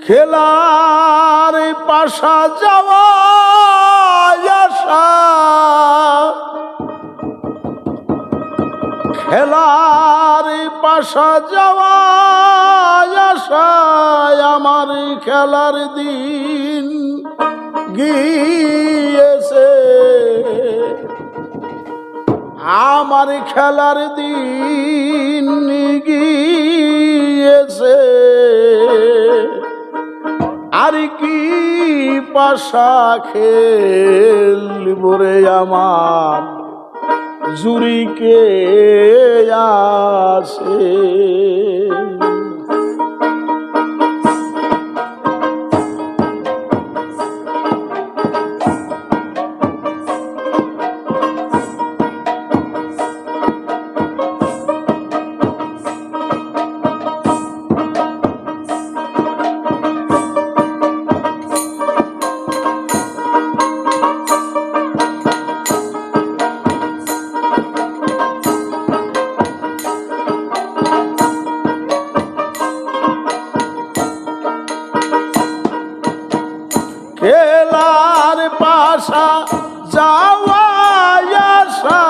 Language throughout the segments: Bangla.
খেলার পাশা যাওয়া আসা, খেলার পাশা যাওয়া আসা, আমার খেলার দিন গিয়েছে, আমার খেলার দিন গিয়েছে। আর কি পাশা খেলব রে আমার জুড়ি কে আছে। খেলার পাশা যাওয়া আসা,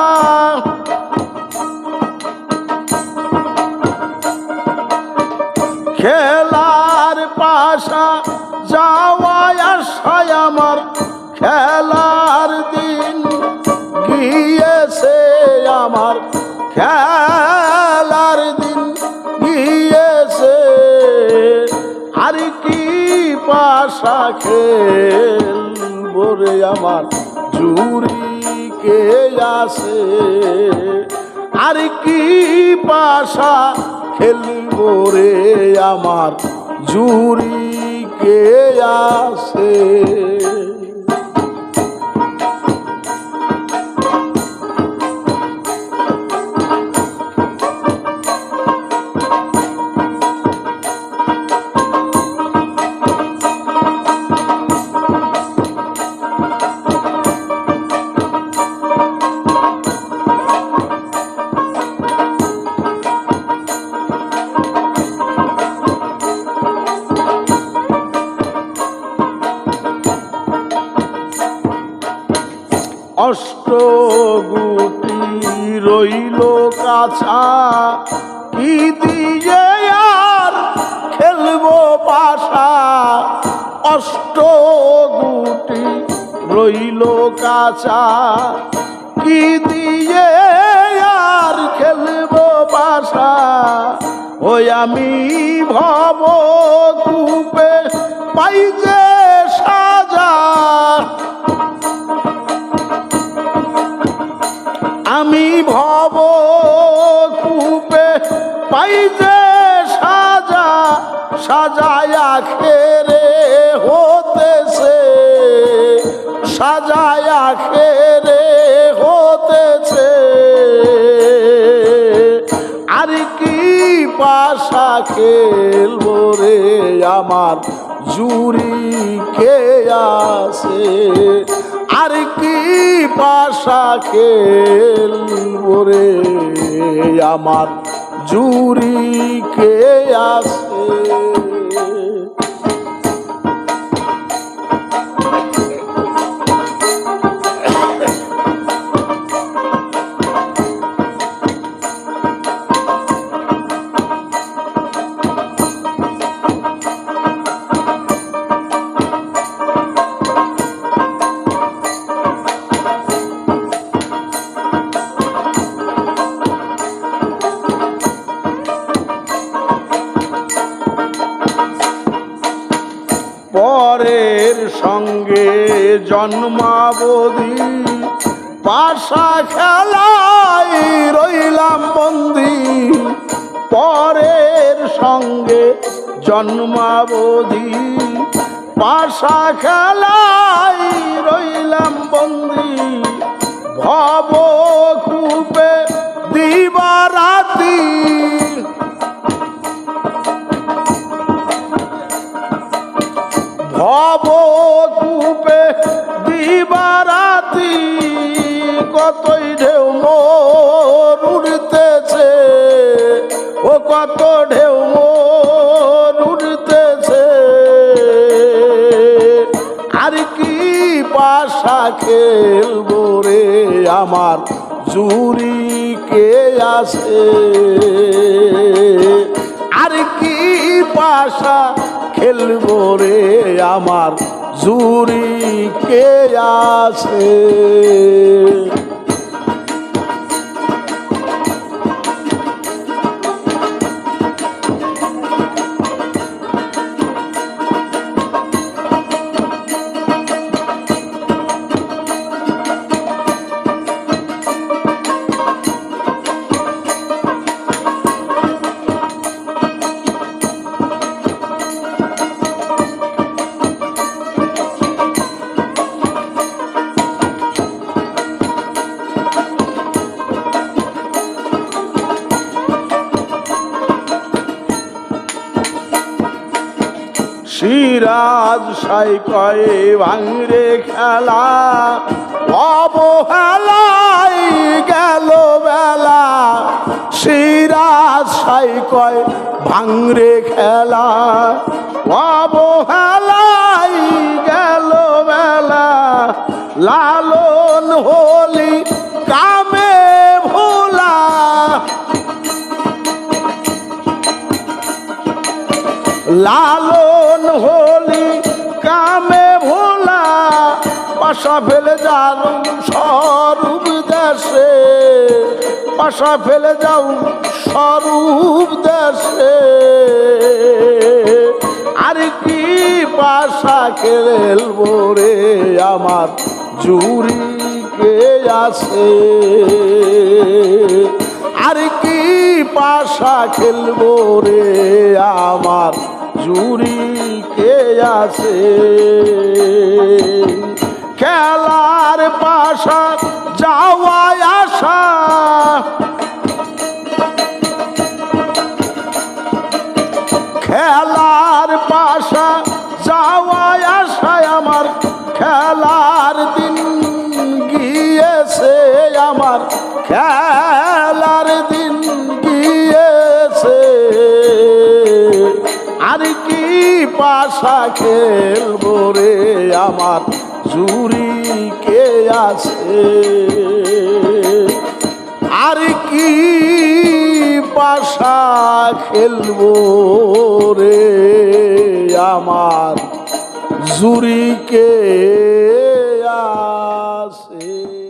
খেলার পাশা যাওয়া আসা, আমার খেলার দিন গিয়েছে, আমার খেলার দিন গিয়েছে। আর কি পাশা খেলব রে আমার জুড়ি কে আছে। আর কি পাশা খেলব রে আমার জুড়ি কে আছে। অষ্টগুটি রইল কাছা, কি দিয়ে আর খেলবো পাশা। অষ্টগুটি রইল কাছা, কি দিয়ে আর খেলবো পাশা। ওই আমি ভব কূপে পাই যে সাজা, আমি ভব কূপে পাই যে সাজা। সাজায়া খেরে হতেছে, সাজায়া খেরে হতেছে। আর কি পাশা খেলব রে আমার জুড়ি কে আছে। আর কি পাশা খেলব রে আমার জুড়ি কে আছে। পরের সঙ্গে জন্মাবধি পাশা খেলায় রইলাম বন্দি। পরের সঙ্গে জন্মাবধি পাশা খেলায় রইলাম বন্দি। ভব কূপে দিবারাতি, ভব কূপে পাশা খেলবো রে আমার জুরি কে আছে আর কি পাশা খেলবো রে আমার জুরি কে আছে সিরাজ সাই কয়ে ভাঙরে খেলা অবহেলাই গেল বেলা সিরাজ সাই কয় ভাঙরে খেলা অবহেলাই গেল বেলা লালন হলি কামে ভোলা লালন হলি কামে ভোলা পাশা ফেলে যাও স্বরূপ দেশে পাশা ফেলে যাও স্বরূপ দেশে আর কি পাশা খেলবো রে আমার জুরি কে আছে আর কি পাশা খেলবো রে আমার জুরি কে আছে খেলার পাশা যাওয়া আসা খেলার পাশা যাওয়া আশায় আমার খেলার দিন গিয়েছে আমার খেলার দিন গিয়েছে আর কি পাশা খেলবো রে আমার জুরি কে আছে আর কি পাশা খেলবো রে আমার জুরি কে আছে।